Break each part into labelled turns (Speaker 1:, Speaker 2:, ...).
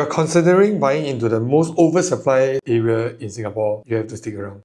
Speaker 1: you're considering buying into the most oversupply area in Singapore, you have to stick around.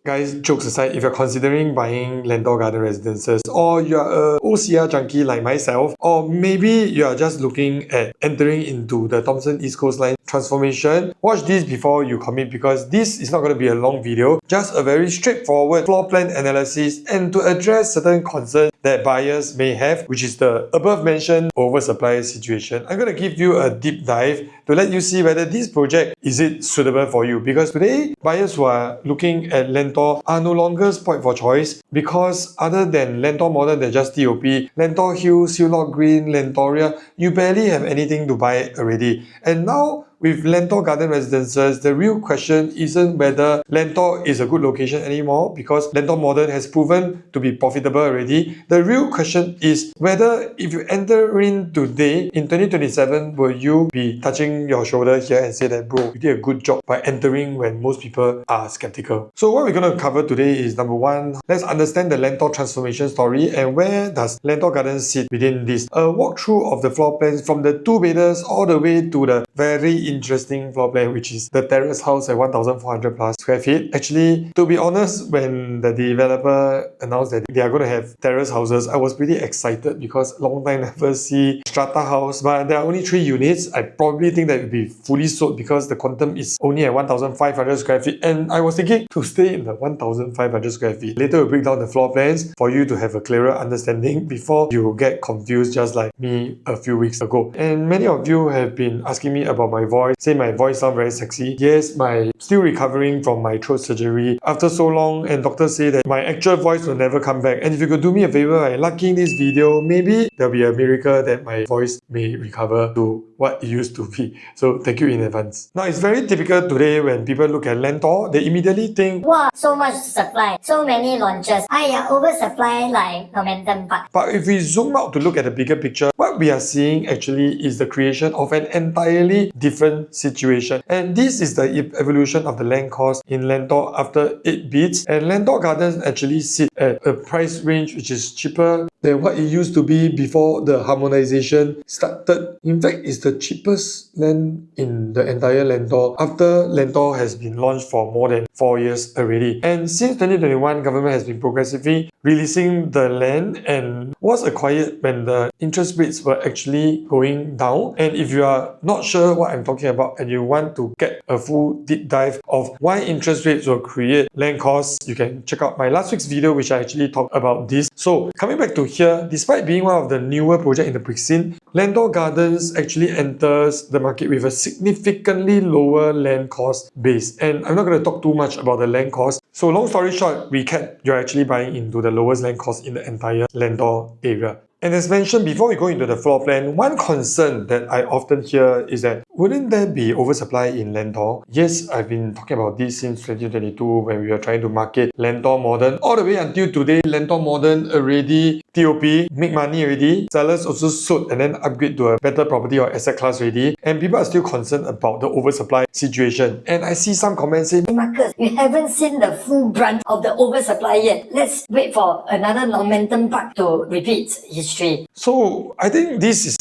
Speaker 1: Guys, jokes aside, if you're considering buying Lentor Garden Residences, or you're a OCR junkie like myself, or maybe you're just looking at entering into the Thomson-East Coast line transformation, watch this before you commit, because this is not going to be a long video, just a very straightforward floor plan analysis and to address certain concerns that buyers may have, which is the above mentioned oversupply situation. I'm going to give you a deep dive to let you see whether this project is it suitable for you, because today buyers who are looking at Lentor are no longer spoiled for choice, because other than Lentor Modern, they're just TOP, Lentor Hill, Silot Green, Lentoria, you barely have anything to buy already. And now with Lentor Garden Residences, the real question isn't whether Lentor is a good location anymore, because Lentor Modern has proven to be profitable already. The real question is whether if you enter in today, in 2027, will you be touching your shoulder here and say that, bro, you did a good job by entering when most people are skeptical. So what we're going to cover today is, number one, let's understand the Lentor transformation story and where does Lentor Garden sit within this. A walkthrough of the floor plans from the 2-bedders all the way to the very interesting floor plan, which is the Terrace house at 1,400 plus square feet. Actually, to be honest, when the developer announced that they are going to have terrace houses, I was pretty excited because long time never see strata house, but there are only 3 units. I probably think that it will be fully sold because the quantum is only at 1,500 square feet, and I was thinking to stay in the 1,500 square feet. Later we'll break down the floor plans for you to have a clearer understanding before you get confused just like me a few weeks ago. And many of you have been asking me about my voice, say my voice sounds very sexy. Yes, still recovering from my throat surgery after so long, and doctors say that my actual voice will never come back. And if you could do me a favor, by liking this video, maybe there'll be a miracle that my voice may recover to what it used to be. So thank you in advance. Now, it's very typical today when people look at Lentor, they immediately think,
Speaker 2: wow, so much supply, so many launches. Oversupply like Normanton Park.
Speaker 1: But if we zoom out to look at the bigger picture, what we are seeing actually is the creation of an entirely different situation. And this is the evolution of the land cost in Lentor after 8 beats. And Lentor Gardens actually sit at a price range which is cheaper than what it used to be before the harmonization started. In fact, it's the cheapest land in the entire Lentor after Lentor has been launched for more than 4 years already. And since 2021, government has been progressively releasing the land and was acquired when the interest rates were actually going down. And if you are not sure what I'm talking about and you want to get a full deep dive of why interest rates will create land costs, you can check out my last week's video which I actually talked about this. So coming back to here, despite being one of the newer projects in the brick scene, Lentor Gardens actually enters the market with a significantly lower land cost base. And I'm not going to talk too much about the land cost. So long story short, recap, you're actually buying into the lowest land cost in the entire Lentor area. And as mentioned, before we go into the floor plan, one concern that I often hear is that wouldn't there be oversupply in Lentor? Yes, I've been talking about this since 2022 when we were trying to market Lentor Modern. All the way until today, Lentor Modern already TOP, make money already. Sellers also sold and then upgrade to a better property or asset class already. And people are still concerned about the oversupply situation. And I see some comments saying,
Speaker 2: Marcus, you haven't seen the full brunt of the oversupply yet. Let's wait for another Normanton Park to repeat history.
Speaker 1: So I think this is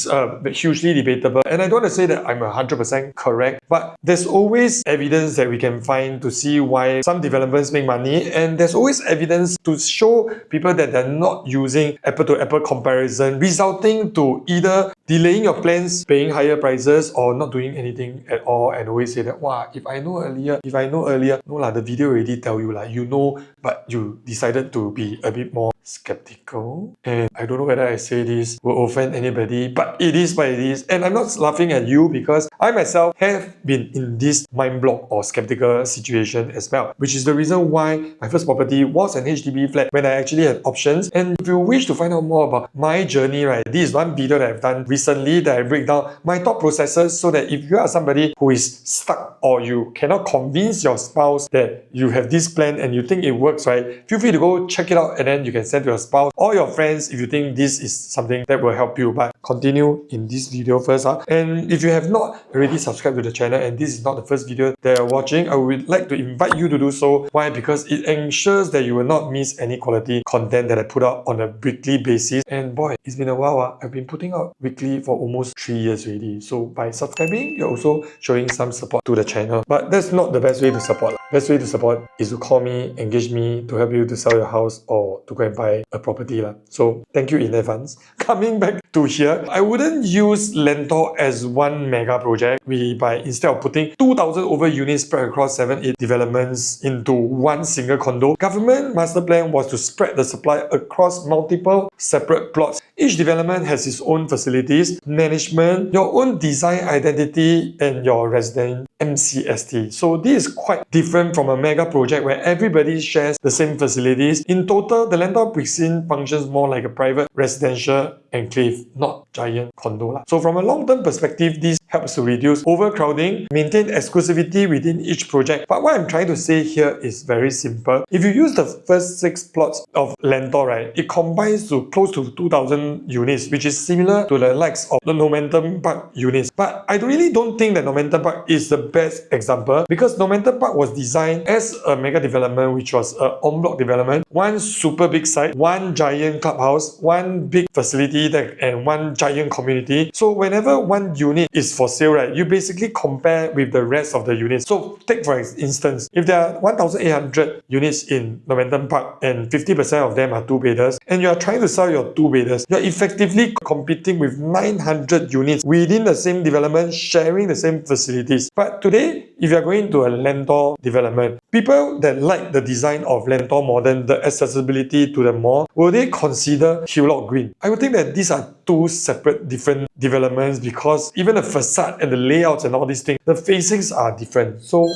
Speaker 1: hugely debatable, and I don't want to say that I'm 100% correct, but there's always evidence that we can find to see why some developments make money, and there's always evidence to show people that they're not using apple-to-apple comparison, resulting to either delaying your plans, paying higher prices, or not doing anything at all, and always say that, wow, if I know earlier, no lah, the video already tell you lah, you know, but you decided to be a bit more skeptical. And I don't know whether I say this will offend anybody, but it is what it is. And I'm not laughing at you because I myself have been in this mind block or skeptical situation as well, which is the reason why my first property was an HDB flat when I actually had options. And if you wish to find out more about my journey, right, this is one video that I've done recently that I break down my thought processes so that if you are somebody who is stuck or you cannot convince your spouse that you have this plan and you think it works, right? Feel free to go check it out and then you can send to your spouse or your friends if you think this is something that will help you. But continue in this video first. And if you have not already subscribed to the channel and this is not the first video that you're watching, I would like to invite you to do so. Why? Because it ensures that you will not miss any quality content that I put out on a weekly basis. And boy, it's been a while. I've been putting out weekly for almost 3 years already. So by subscribing, you're also showing some support to the channel. But that's not the best way to support. Best way to support is to call me, engage me to help you to sell your house or to go and buy a property. So thank you in advance. Coming back to here, I wouldn't use Lentor as one mega project. Instead of putting 2,000 over units spread across 7-8 developments into one single condo, government master plan was to spread the supply across multiple separate plots. Each development has its own facilities, management, your own design identity, and your resident MCST. So this is quite different from a mega project where everybody shares the same facilities. In total, the Lentor precinct functions more like a private residential enclave, not giant condo. So from a long-term perspective, this helps to reduce overcrowding, maintain exclusivity within each project. But what I'm trying to say here is very simple. If you use the first 6 plots of Lentor, right, it combines to close to 2,000 units, which is similar to the likes of the Normanton Park units. But I really don't think that Normanton Park is the best example because Normanton Park was designed as a mega development, which was an en bloc development, one super big site, one giant clubhouse, one big facility deck, and one giant community. So whenever one unit is for sale, right, you basically compare with the rest of the units. So take for instance, if there are 1,800 units in Normanton Park and 50% of them are 2-bedders, and you are trying to sell your 2-bedders, you're effectively competing with 900 units within the same development, sharing the same facilities. But today, if you're going to a Lentor development, people that like the design of Lentor Modern, the accessibility to the mall, will they consider Hewlett Green? I would think that these are two separate different developments because even the facade and the layouts and all these things, the facings are different. So,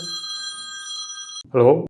Speaker 1: hello?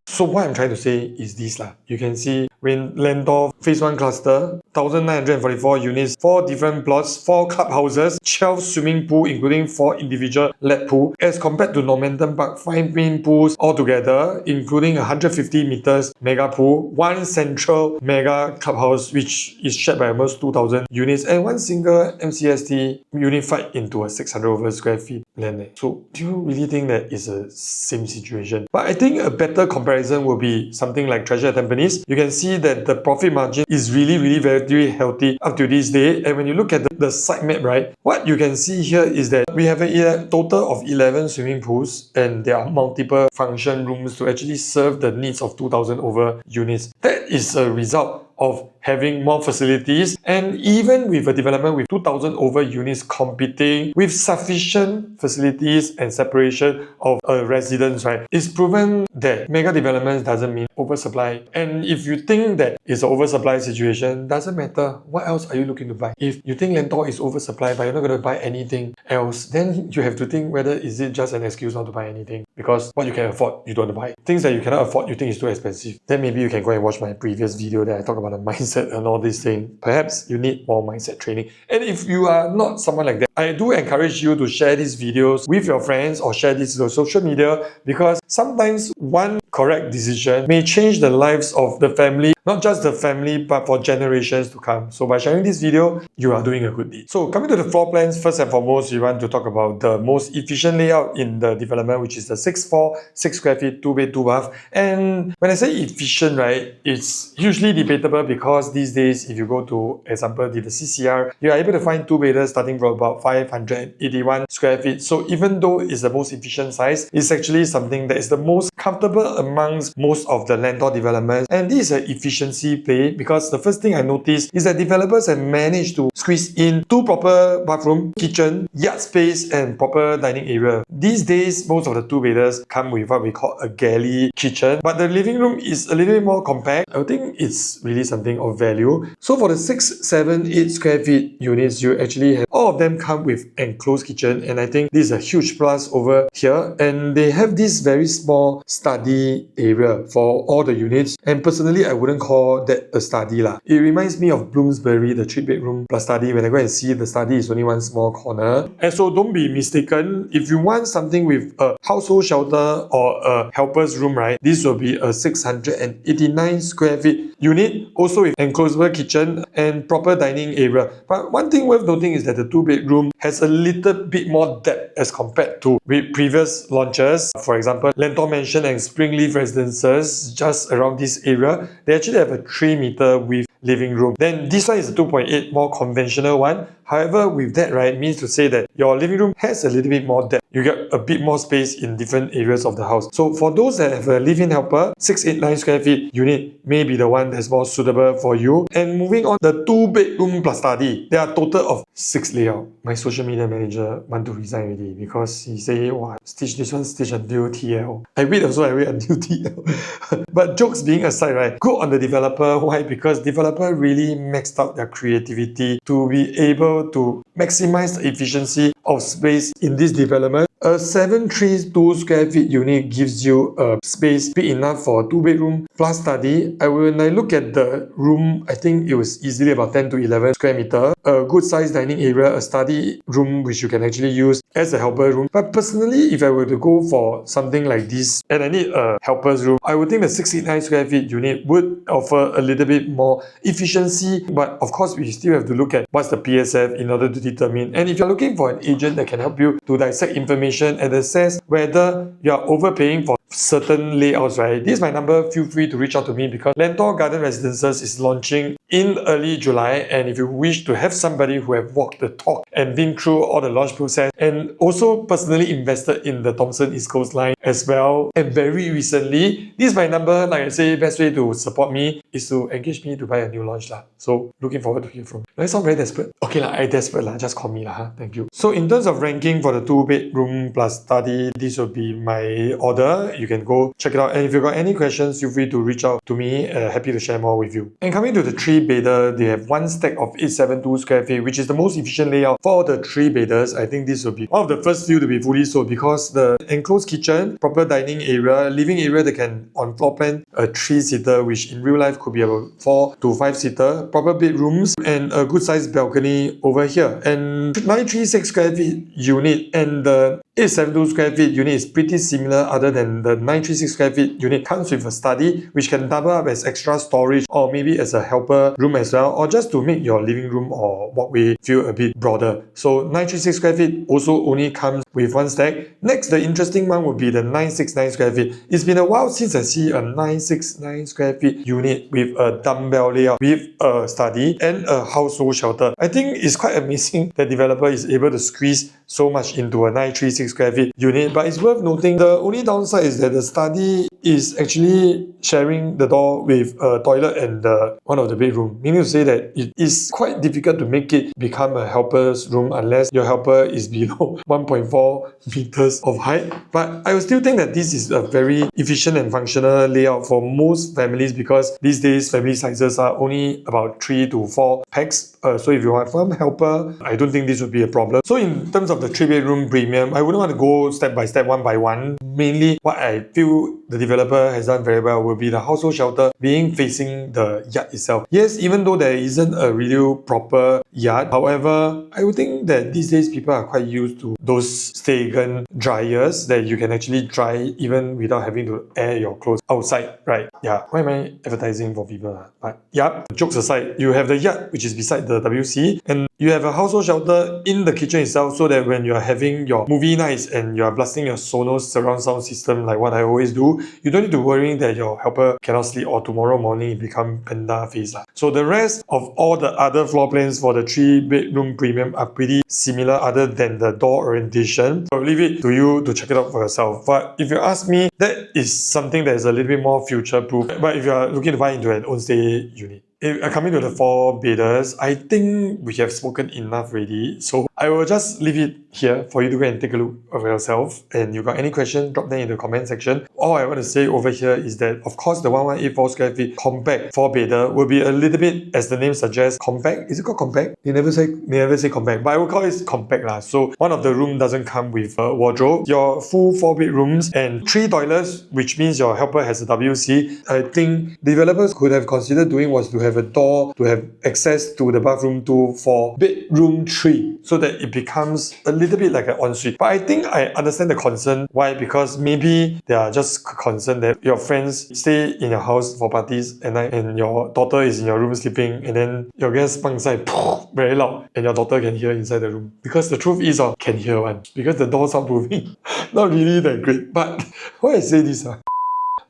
Speaker 1: So what I'm trying to say is this lah. You can see when Lentor Phase 1 cluster, 1,944 units, 4 different plots, 4 clubhouses, 12 swimming pool including 4 individual led pool, as compared to Normanton Park, 5 main pools altogether, including 150 meters mega pool, 1 central mega clubhouse which is shared by almost 2,000 units, and 1 single MCST unified into a 600 over square feet land. So do you really think that is a same situation? But I think a better comparison will be something like Treasure at Tampines. You can see that the profit margin is really very healthy up to this day. And when you look at the site map, right, what you can see here is that we have a total of 11 swimming pools and there are multiple function rooms to actually serve the needs of 2,000 over units. That is a result of having more facilities, and even with a development with 2,000 over units competing with sufficient facilities and separation of residents, right, it's proven that mega developments doesn't mean oversupply. And if you think that it's an oversupply situation, doesn't matter. What else are you looking to buy? If you think Lentor is oversupplied but you're not going to buy anything else, then you have to think whether is it just an excuse not to buy anything, because what you can afford, you don't want to buy. Things that you cannot afford, you think is too expensive. Then maybe you can go and watch my previous video that I talk about the mindset and all these things. Perhaps you need more mindset training. And if you are not someone like that, I do encourage you to share these videos with your friends or share this on social media, because sometimes one correct decision may change the lives of the family, not just the family, but for generations to come. So by sharing this video, you are doing a good deed. So coming to the floor plans, first and foremost, we want to talk about the most efficient layout in the development, which is the 6'4", 6 square feet, 2-bed, 2-bath. And when I say efficient, right, it's hugely debatable because these days, if you go to, example, the CCR, you are able to find 2-bedders starting from about 581 square feet. So even though it's the most efficient size, it's actually something that is the most comfortable amongst most of the Lentor developments. And this is an efficiency play because the first thing I noticed is that developers have managed to squeeze in 2 proper bathroom, kitchen, yard space, and proper dining area. These days, most of the 2-bedders come with what we call a galley kitchen, but the living room is a little bit more compact. I think it's really something of value. So for the 6, 7, 8 square feet units, you actually have all of them come with enclosed kitchen, and I think this is a huge plus over here. And they have this very small study area for all the units, and personally I wouldn't call that a study lah. It reminds me of Bloomsbury, the 3-bedroom plus study. When I go and see the study, it's only one small corner. And so don't be mistaken, if you want something with a household shelter or a helper's room, right, this will be a 689 square feet unit, also with enclosable kitchen and proper dining area. But one thing worth noting is that the 2-bedroom has a little bit more depth as compared to with previous launches. For example, Lentor Mansion and Springleaf Residences, just around this area, they actually have a 3-meter width living room. Then this one is a 2.8 more conventional one. However, with that, right, means to say that your living room has a little bit more depth. You get a bit more space in different areas of the house. So for those that have a live-in helper, 689 square feet unit may be the one that's more suitable for you. And moving on, the 2-bedroom plus study, there are a total of 6 layout. My social media manager want to resign already because he say, wow, stitch this one, stitch until TL. I wait until TL. But jokes being aside, right, good on the developer. Why? Because developer really maxed out their creativity to be able to maximize the efficiency of space in this development. A 732 square feet unit gives you a space big enough for a 2-bedroom plus study. When I look at the room, I think it was easily about 10 to 11 square meter. A good sized dining area, a study room which you can actually use as a helper room. But personally, if I were to go for something like this and I need a helper's room, I would think the 69 square feet unit would offer a little bit more efficiency. But of course, we still have to look at what's the PSF in order to determine. And if you're looking for an agent that can help you to dissect information and assess whether you're overpaying for certain layouts, right? This is my number. Feel free to reach out to me because Lentor Garden Residences is launching in early July. And if you wish to have somebody who have walked the talk and been through all the launch process and also personally invested in the Thomson-East Coast line as well, and very recently, this is my number. Like I say, best way to support me is to engage me to buy a new launch lah. So looking forward to hear from you. Do I sound very desperate? Okay lah, I desperate lah. Just call me lah. Huh? Thank you. So in terms of ranking for the 2-bedroom plus study, this will be my order. You can go check it out. And if you've got any questions, feel free to reach out to me. Happy to share more with you. And coming to the 3-bedder, they have one stack of 872 square feet, which is the most efficient layout for the 3-bedders. I think this will be one of the first few to be fully sold because the enclosed kitchen, proper dining area, living area that can on floor plan a 3-seater, which in real life could be a 4 to 5-seater, proper bedrooms, and a good sized balcony over here. And 936 square feet unit and the 872 square feet unit is pretty similar, other than the 936 square feet unit comes with a study which can double up as extra storage or maybe as a helper room as well, or just to make your living room or walkway feel a bit broader. So 936 square feet also only comes with one stack. Next, the interesting one would be the 969 square feet. It's been a while since I see a 969 square feet unit with a dumbbell layout, with a study and a household shelter. I think it's quite amazing that developer is able to squeeze so much into a 936 square feet unit. But it's worth noting, the only downside is that the study is actually sharing the door with a toilet and one of the bedroom, meaning to say that it is quite difficult to make it become a helper's room unless your helper is below 1.4 meters of height. But I would still think that this is a very efficient and functional layout for most families because these days family sizes are only about 3 to 4 packs. So if you want one helper, I don't think this would be a problem. So in terms of the 3-bedroom premium, I wouldn't want to go step by step, one by one. Mainly what I feel the developer has done very well will be the household shelter being facing the yard itself. Yes, even though there isn't a real proper yard, however, I would think that these days people are quite used to those Stegen dryers that you can actually dry even without having to air your clothes outside, right? Yeah, why am I advertising for people? But yeah, jokes aside, you have the yard which is beside the WC and you have a household shelter in the kitchen itself so that when you're having your movie nights and you're blasting your Sonos surround sound system like what I always do, you don't need to worry that your helper cannot sleep or tomorrow morning it become panda face. So the rest of all the other floor plans for the 3-bedroom premium are pretty similar other than the door orientation. So I'll leave it to you to check it out for yourself. But if you ask me, that is something that is a little bit more future proof. But if you are looking to buy into an own stay unit, coming to the 4 beders, I think we have spoken enough already. So I will just leave it here for you to go and take a look of yourself. And you got any question, drop them in the comment section. All I want to say over here is that, of course, the 1184 square feet compact 4-bedder will be a little bit, as the name suggests, compact. Is it called compact? They never say compact, but I will call it compact lah. So one of the room doesn't come with a wardrobe. Your full 4 bedrooms and 3 toilets, which means your helper has a WC. I think developers could have considered doing was to have a door to have access to the bathroom for bedroom 3, so that it becomes a little bit like an ensuite. But I think I understand the concern. Why? Because maybe they are just concerned that your friends stay in your house for parties at night and your daughter is in your room sleeping, and then your guest bang inside very loud and your daughter can hear inside the room. Because the truth is, can hear one. Because the doors are moving. Not really that great. But why I say this?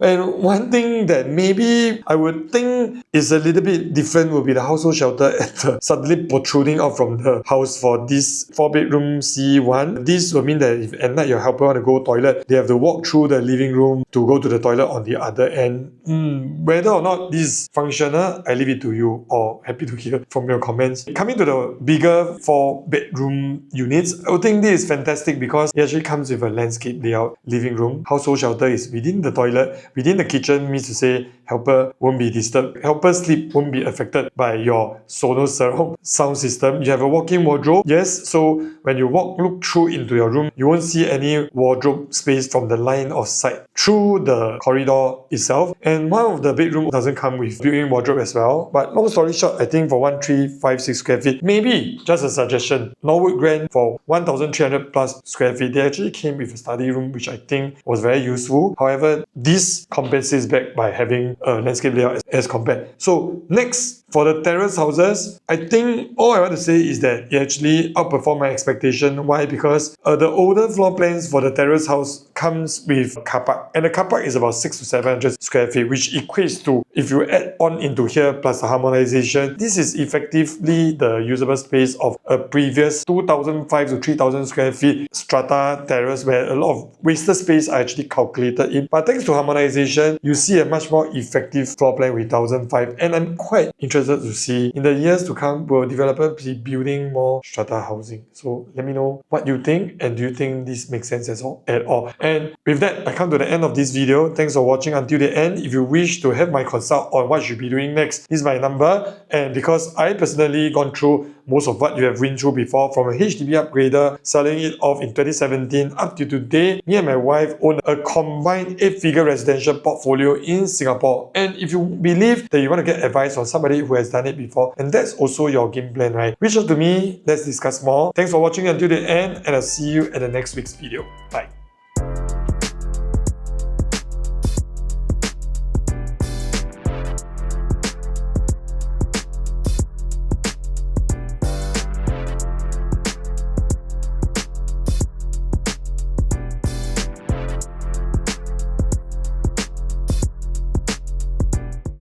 Speaker 1: And one thing that maybe I would think is a little bit different will be the household shelter suddenly protruding out from the house for this 4-bedroom C1. This will mean that if at night your helper want to go toilet, they have to walk through the living room to go to the toilet on the other end. Whether or not this is functional, I leave it to you, or happy to hear from your comments. Coming to the bigger 4-bedroom units, I would think this is fantastic because it actually comes with a landscape layout living room. Household shelter is within the toilet. Within the kitchen means to say helper won't be disturbed. Helper's sleep won't be affected by your Sonos surround sound system. You have a walk-in wardrobe. Yes, so when you look through into your room, you won't see any wardrobe space from the line of sight through the corridor itself. And one of the bedroom doesn't come with built-in wardrobe as well. But long story short, I think for 1356 square feet, maybe just a suggestion, Norwood Grand for 1300 plus square feet, they actually came with a study room, which I think was very useful. However, this compensates back by having a landscape layout as compared. So next, for the terrace houses, I think all I want to say is that it actually outperformed my expectation. Why? Because the older floor plans for the terrace house comes with a car park, and the car park is about 600 to 700 square feet, which equates to, if you add on into here plus the harmonization, this is effectively the usable space of a previous 2,500 to 3,000 square feet strata terrace, where a lot of wasted space are actually calculated in. But thanks to harmonization, you see a much more effective floor plan with 1,005, and I'm quite interested to see in the years to come, will developers be building more strata housing? So let me know what you think, and do you think this makes sense at all? And with that, I come to the end of this video. Thanks for watching until the end. If you wish to have my consult on what you should be doing next, this is my number. And because I personally gone through most of what you have been through before, from a HDB upgrader, selling it off in 2017 up to today, me and my wife own a combined 8-figure residential portfolio in Singapore. And if you believe that you want to get advice from somebody who has done it before, and that's also your game plan, right? Reach out to me, let's discuss more. Thanks for watching until the end, and I'll see you at the next week's video. Bye.